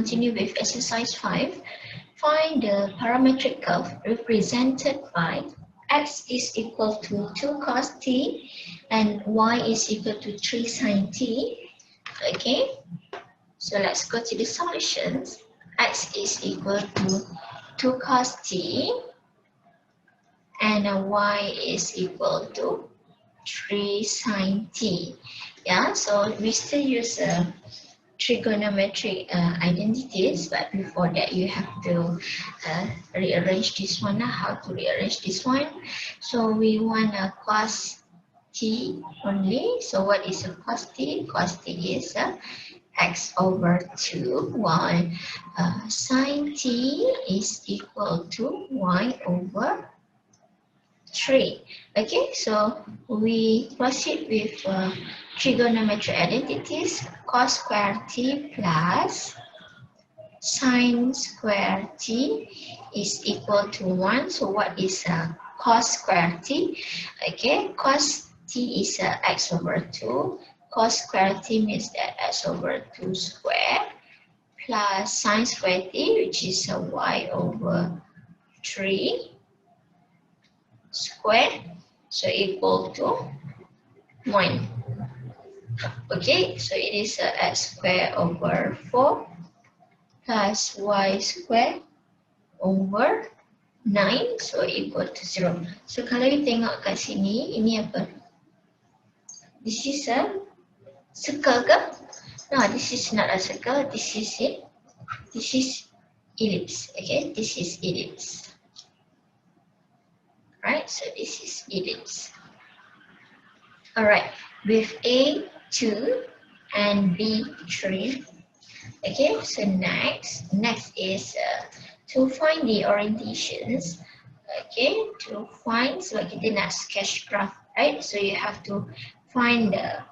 Continue with exercise 5. Find the parametric curve represented by x is equal to 2 cos t and y is equal to 3 sin t. Okay, so let's go to the solutions. X is equal to 2 cos t and y is equal to 3 sin t. Yeah, so we still use trigonometric identities, but before that you have to rearrange this one. How to rearrange this one? So we want a cos t only. So what is a cos t? Cos t is x over 2, while sin t is equal to y over 3. Okay, so we proceed with trigonometric identities. Cos square t plus sin square t is equal to 1. So what is cos square t? Okay, cos t is x over 2. Cos square t means that x over 2 square plus sin square t, which is y over 3 square, so equal to 1. Okay, so it is x square over 4 plus y square over 9, so equal to 0. So kalau you tengok kat sini, ini apa? This is a circle ke? No, this is not a circle, this is it. This is ellipse, okay? This is ellipse. Right, so this is ellipse. Alright, with A 2 and B 3. Okay, so next is to find the orientations. Okay, to find, so kita nak sketch graph, right? So you have to find the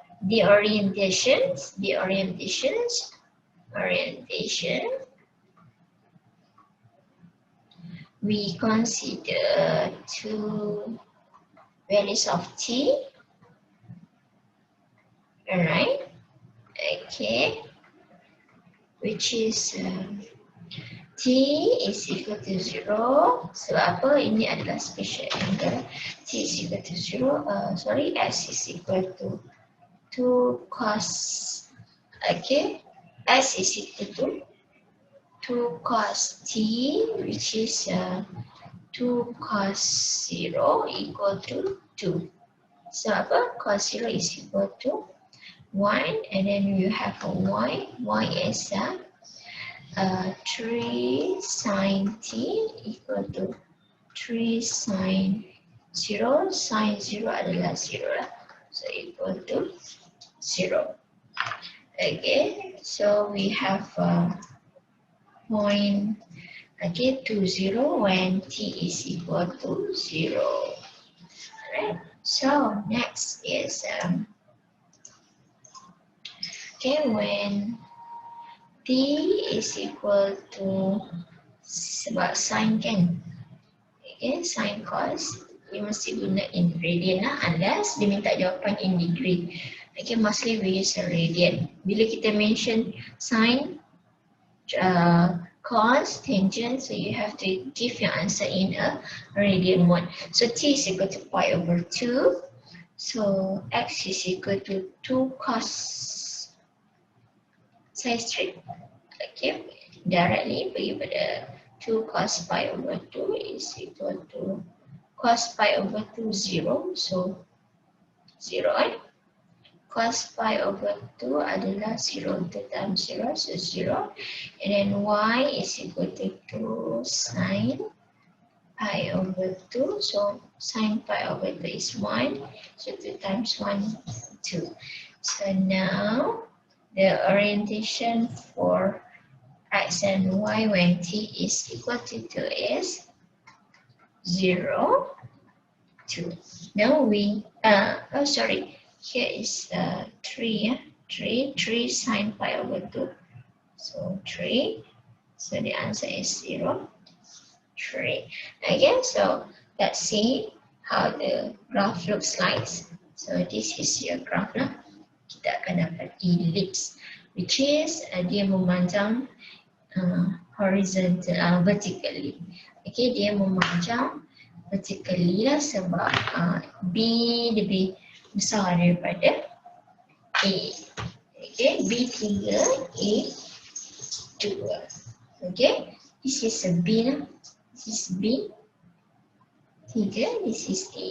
orientations. We consider two values of t. Alright, okay, which is t is equal to 0. Sebab apa? Ini adalah special angle. T is equal to 0. S is equal to 2 cos. Okay, S is equal to 2 cos t, which is 2 cos 0 equal to 2. So apa? Cos 0 is equal to 1, and then you have a y. Y is 3 sin t equal to 3 sin 0. Sin 0 adalah 0 lah. So equal to 0. Okay, so we have point 2, 0 when t is equal to 0. Alright, so next is when t is equal to, sebab sin kan, okay, sin cos, we mesti guna in radian lah, unless dia minta jawapan in degree. Okay, mostly we use a radian. Bila kita mention sin, cos, tangent, so you have to give your answer in a radian mode. So t is equal to pi over 2. So x is equal to 2 cos saya straight. Okay, directly pergi pada 2 cos pi over 2 is equal to cos pi over 2 0. So 0 kan? Cos pi over 2 adalah 0 times 0, so 0. And then y is equal to 2 sin pi over 2. So sin pi over 2 is 1. So 2 times 1, 2. So now the orientation for x and y when t is equal to 2 is 0, 2. Now we, here is 3 sin pi over 2. So 3. So the answer is 0, 3. Again, so let's see how the graph looks like. So this is your graph lah. Kita akan dapat ellipse, which is dia memanjang horizontal, vertically. Okay, dia memanjang vertically lah sebab B lebih besar daripada A. Okay, B3, A2. Okay, this is a B lah. This is B3, this is A.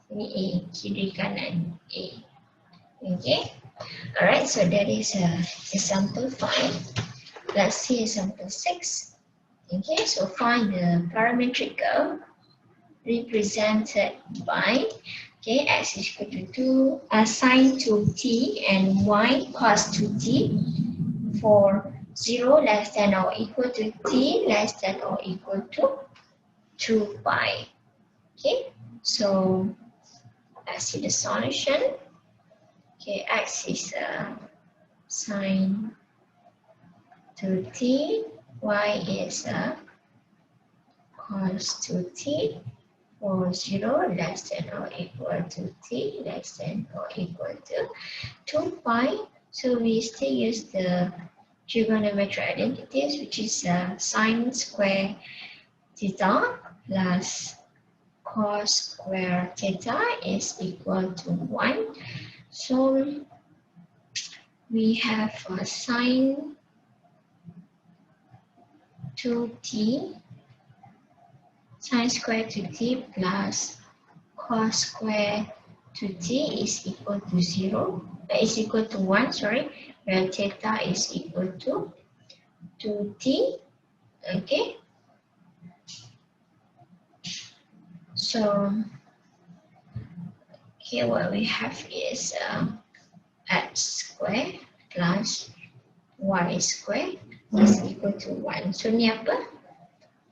Ini A, kiri kanan A. Okay, alright, so that is example 5. Let's see example 6. Okay, so find the parametric curve represented by x is equal to 2 sine 2t and y cos 2t for 0 less than or equal to t less than or equal to 2 pi. Okay, so let's see the solution. Okay, x is sine 2t, y is cos 2t for 0 less than or equal to t less than or equal to 2 pi. So we still use the trigonometric identities, which is sine square theta plus cos square theta is equal to 1. So we have sine 2t sine square 2t plus cos square 2t is equal to 0, is equal to 1, sorry, where theta is equal to 2t. Okay, so here what we have is x square plus y square is equal to 1. So ni apa?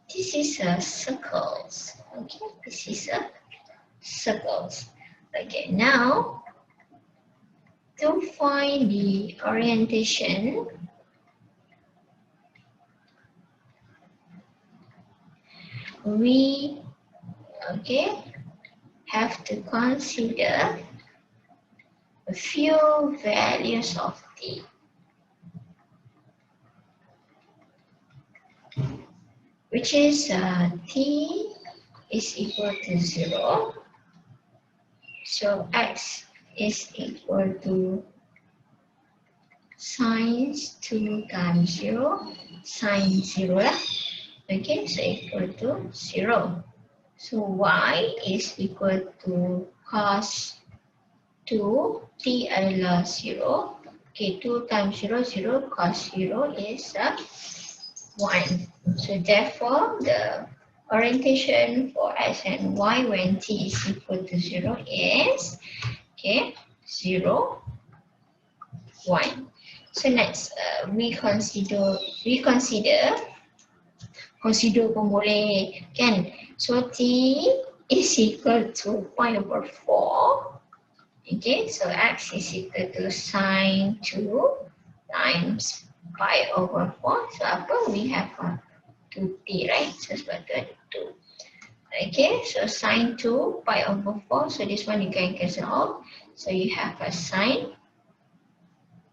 This is a circles. Okay, this is a circles. Okay, now to find the orientation, we have to consider a few values of t. Which is t is equal to 0. So x is equal to sine 2 times 0, sine 0 lah. Okay, so equal to 0. So y is equal to cos 2, t adalah 0. Okay, 2 times 0, 0, cos 0 is 1. So therefore, the orientation for x and y when t is equal to 0 is 0, 1. So next, we consider pun boleh kan. So t is equal to pi over 4. Okay, so x is equal to sine 2 times pi over 4. So apa? We have 2t, right? So sebab tu ada 2. Okay, so sine 2 pi over 4. So this one you can cancel off. So you have a sine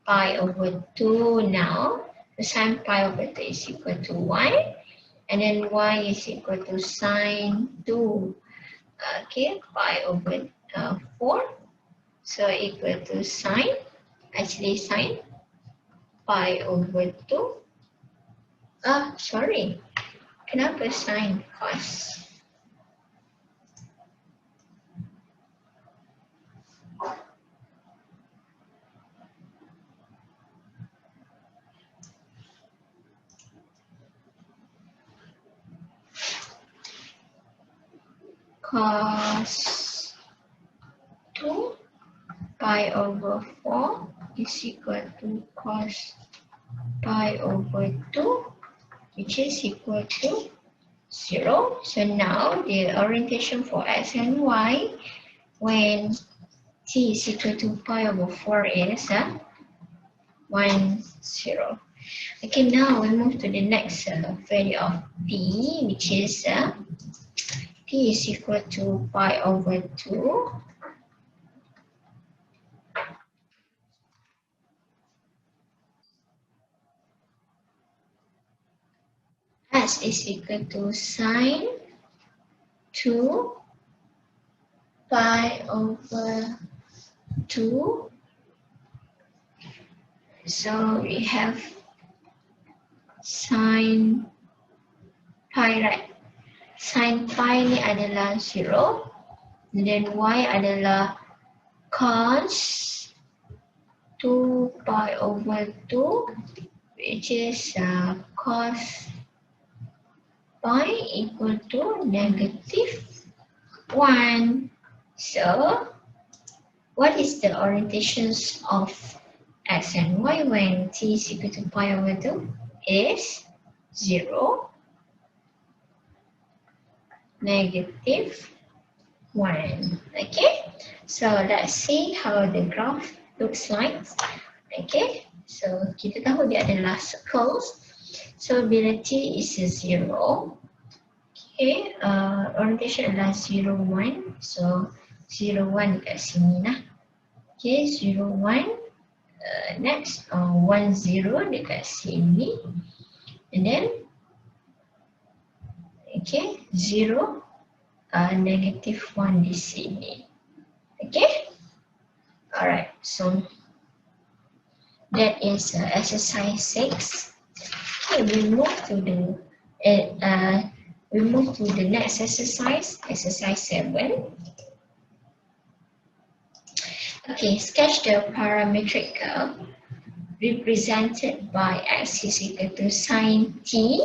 pi over 2 now. The sine pi over 2 is equal to 1. And then y is equal to sine 2 pi over 4. So equal to sine pi over 2. Sorry. Kenapa sine cos? Cos 2 pi over 4 is equal to cos pi over 2, which is equal to 0. So now the orientation for x and y when t is equal to pi over 4 is 1, 0. Okay, now we move to the next value of t, which is t is equal to pi over 2. x is equal to sine 2 pi over 2. So we have sine pi, right? Sine pi ni adalah 0. Dan y adalah cos 2 pi over 2, which is cos pi equal to negative 1. So, what is the orientations of x and y when t is equal to pi over 2? Is 0, negative 1. Okay, so let's see how the graph looks like. Okay, so kita tahu dia adalah circles. So bila t is 0, okay, orientation adalah 0, 1. So 0, 1 dekat sini lah. Okay, 0, 1. Next, 1, 0 dekat sini. And then, okay, 0, negative 1 di sini. Okay, alright, so that is exercise 6. Okay, we move to the next exercise, exercise 7. Okay, sketch the parametric curve represented by x is equal to sine t,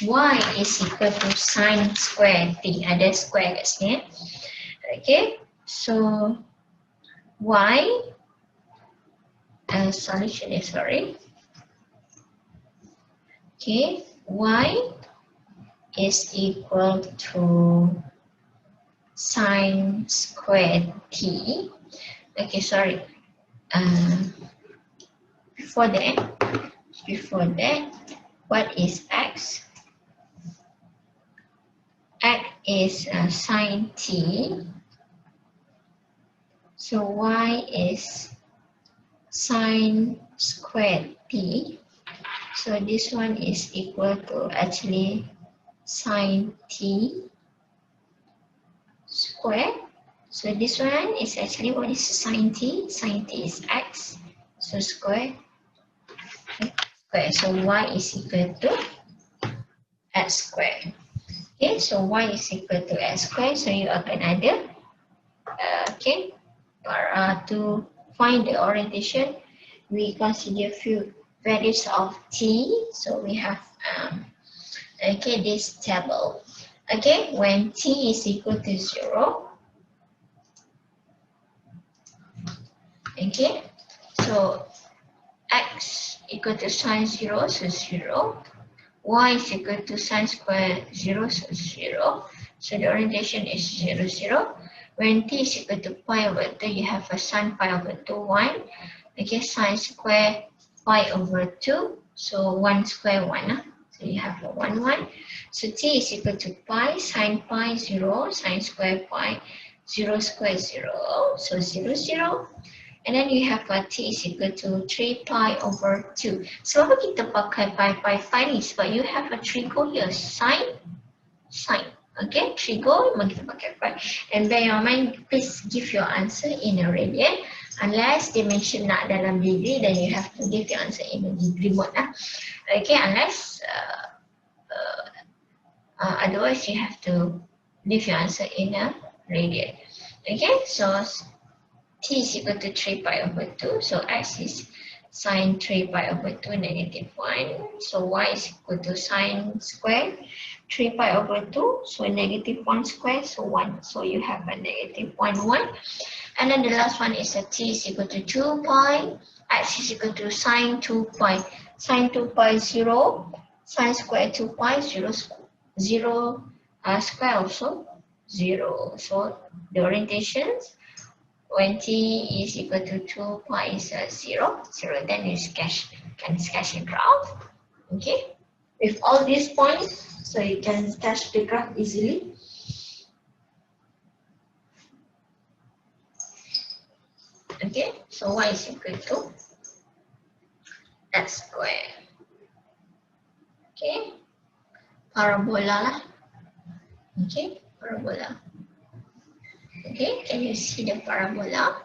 y is equal to sine square t. Ada square kat sini. Okay, so y, sorry. Okay, y is equal to sine square t. Okay, sorry. Before that, what is x? X is sine t. So y is sine square t. So this one is equal to actually sine t square. So this one is actually, what is sine t? Sine t is x. So square. So y is equal to x square. Okay, so y is equal to x square. So you akan ada, okay, to find the orientation, we consider few values of t. So we have, okay, this table. Okay, when t is equal to 0, okay, so x equal to sine 0, so 0. Y is equal to sine square 0, so 0. So the orientation is 0, 0. When t is equal to pi over 2, you have a sine pi over 2, 1. Okay, sine square pi over 2. So 1 square 1. So you have a 1, 1. So t is equal to pi, sine pi 0, sine square pi, 0 square 0. So 0, 0. And then you have t is equal to 3 pi over 2. Sebab apa kita pakai pi ni? Sebab you have a trigo here, sine. Okay, trigo, memang kita pakai pi. And bear your mind, please give your answer in a radian. Unless they mention nak dalam degree, then you have to give the answer in a degree mode lah. Okay, unless otherwise you have to leave your answer in a radian. Okay, so t is equal to 3 pi over 2. So x is sine 3 pi over 2 negative 1. So y is equal to sine square 3 pi over 2. So negative 1 square. So 1. So you have a negative 1, 1. And then the last one is that t is equal to 2 pi. X is equal to sine 2 pi. Sine 2 pi 0. Sine square 2 pi 0. 0 square also 0. So the orientations, when t is equal to 2 pi is 0, 0, then you can sketch a graph. Okay, with all these points, so you can sketch the graph easily. Okay, so y is equal to x square. Okay, parabola lah. Okay, parabola. Okay, can you see the parabola?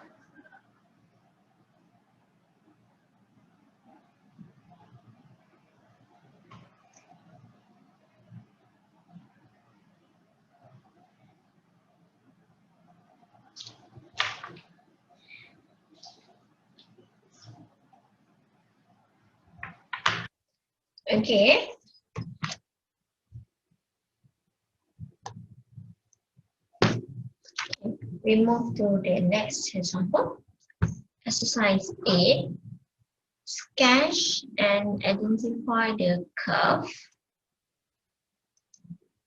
Okay. We move to the next example. Exercise 8. Sketch and identify the curve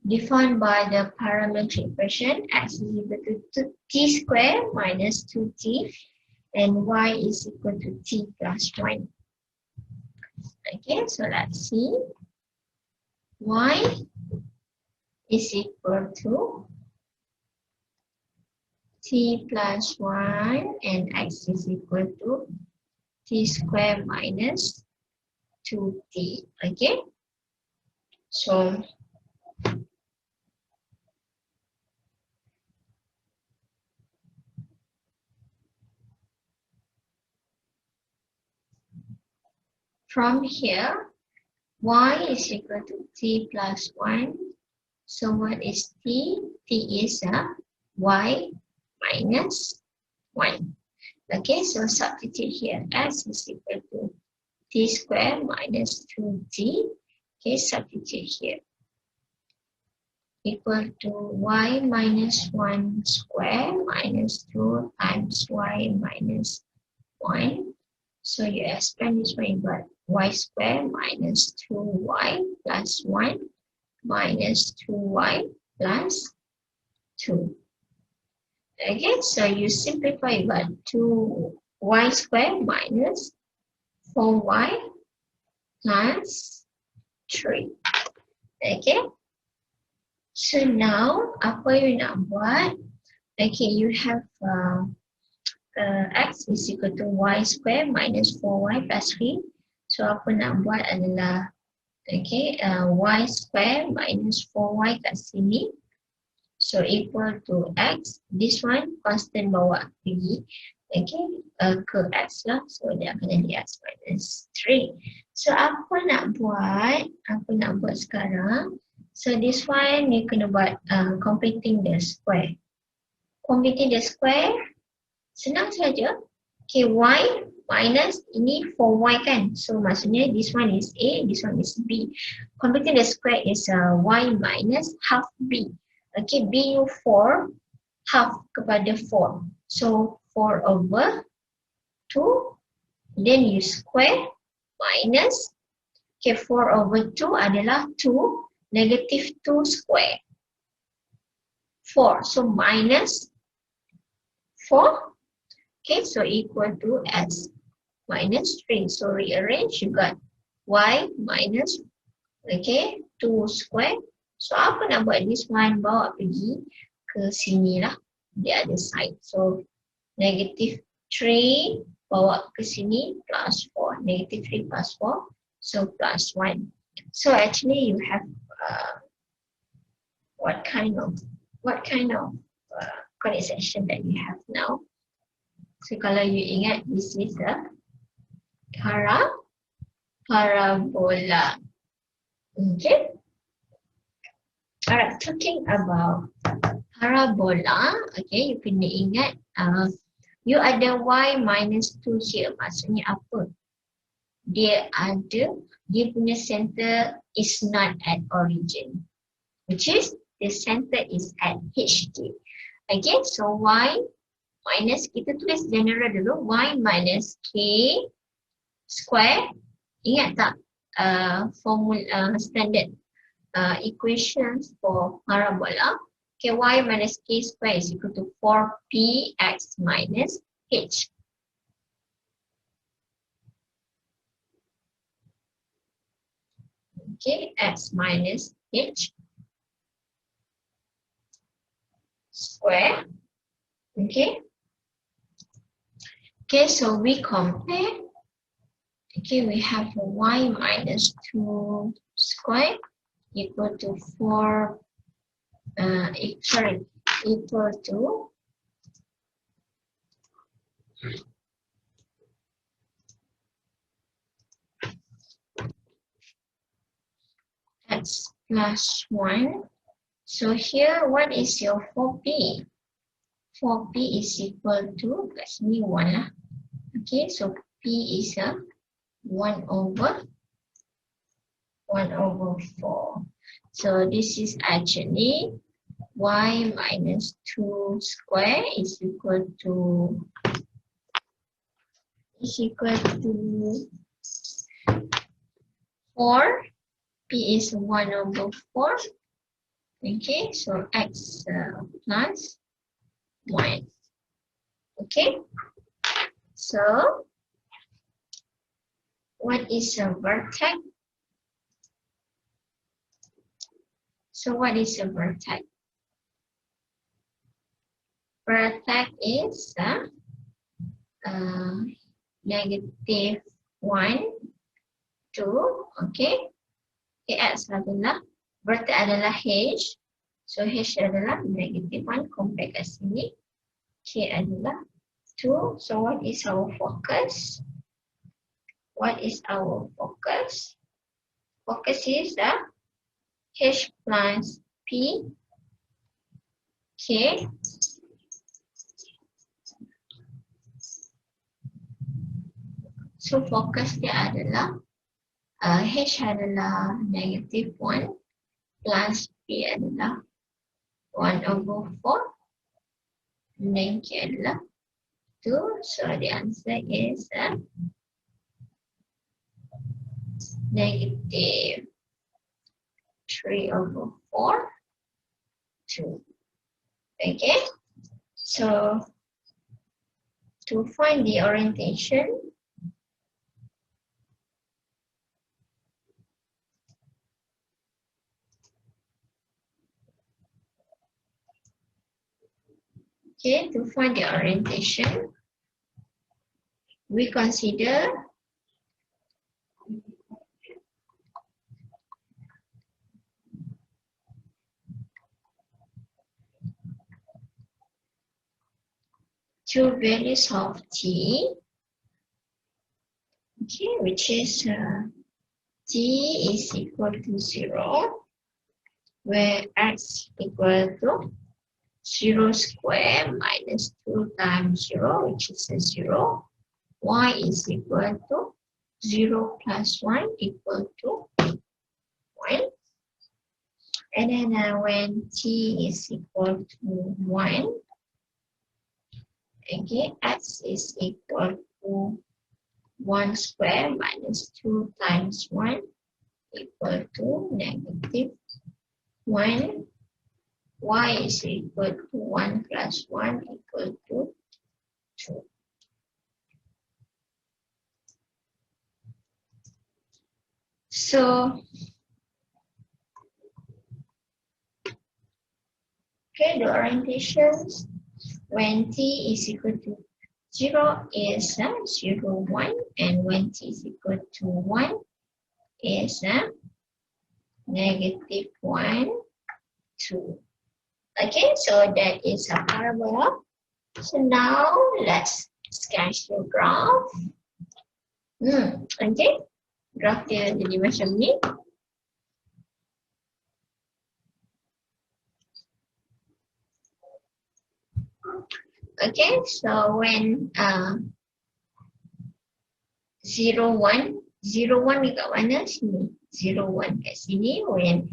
defined by the parametric equation x is equal to t squared minus 2t and y is equal to t plus 1. Okay, so let's see. Y is equal to t plus 1 and x is equal to t squared minus 2t. Okay, so from here, y is equal to t plus 1. So what is t? T is y minus 1. Okay, so substitute here. S is equal to t squared minus 2t. Okay, substitute here. Equal to y minus 1 square minus 2 times y minus 1. So you expand this way, but y squared minus 2y plus 1 minus 2y plus 2. Okay, so you simplify by 2y squared minus 4y plus 3. Okay, so now apa you nak buat? Okay, you have x is equal to y squared minus 4y plus 3. So apa nak buat adalah okay, y squared minus 4y kat sini. So equal to x. This one constant bawa pergi. Okay, ke x lah. So dia akan jadi x minus 3. So apa nak buat? Apa nak buat sekarang? So this one you kena buat completing the square. Completing the square senang saja. Okay, y minus ini 4y kan. So maksudnya this one is A, this one is B. Completing the square is y minus half B. Okay, B you 4, half kepada 4. So 4 over 2, then you square minus, okay, 4 over 2 adalah 2, negative 2 square. 4, so minus 4. Okay, so equal to x minus 3. So rearrange, you got y minus, okay, 2 square. So apa nak buat this one? Bawa pergi ke sini lah, the other side. So negative 3 bawa ke sini plus 4. Negative 3 plus 4, so plus 1. So actually you have what kind of conic section that you have now? So kalau you ingat, this is a parabola. Okay. Alright, talking about parabola, okay, you kena ingat you ada y minus 2 here. Maksudnya apa? Dia punya center is not at origin, which is the center is at HT. Okay, so y minus, kita tulis general dulu, y minus k square. Ingat tak formula standard equations for parabola? Okay, y minus k square is equal to 4px minus h. Okay, x minus h square. Okay. Okay, so we compare. Okay, we have y minus 2 square equal to 4, equal to x plus 1. So here, what is your 4p? 4p is equal to, let's me 1 lah. Okay, so p is a 1 over 4. So this is actually y minus 2 square is equal to 4. P is 1 over 4. Okay, so x plus 1. Okay, so what is a vertex? So what is a vertex? Vertex is negative 1, 2, okay. X adalah, vertex adalah H. So H adalah negative 1, compare kat sini. K adalah 2. So what is our focus? What is our focus? Focus is H plus P, K. So focus dia adalah H adalah negative 1 plus P adalah 1 over 4. And then K adalah 2. So the answer is negative 3 over 4, 2. Okay. So to find the orientation, okay, to find the orientation, we consider two values of t, okay, which is t is equal to 0, where x equal to 0 square minus 2 times 0, which is a 0. Y is equal to 0 plus 1 equal to 1. And then when t is equal to 1, okay, x is equal to 1 square minus 2 times 1 equal to negative 1. Y is equal to 1 plus 1 equal to 2. So, okay, the orientations when t is equal to 0 is 0, 1, and when t is equal to 1 is negative 1, 2. Okay, so that is a parabola. So now let's sketch the graph. Okay, graph dia jadi macam ni. Okay, so when 0, 1, 0, 1 dekat mana? Sini. 0, 1 kat sini. When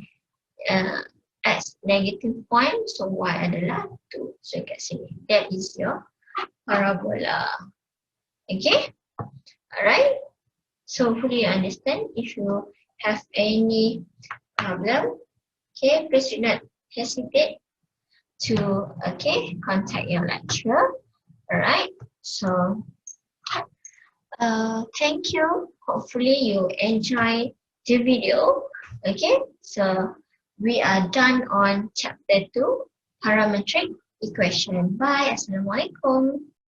x negative 1, so y adalah 2. So kat sini. That is your parabola. Okay? Alright? So hopefully you understand. If you have any problem, okay, please do not hesitate to contact your lecturer. Alright? So thank you. Hopefully you enjoy the video. Okay? So we are done on chapter 2, parametric equation. Bye. Assalamualaikum.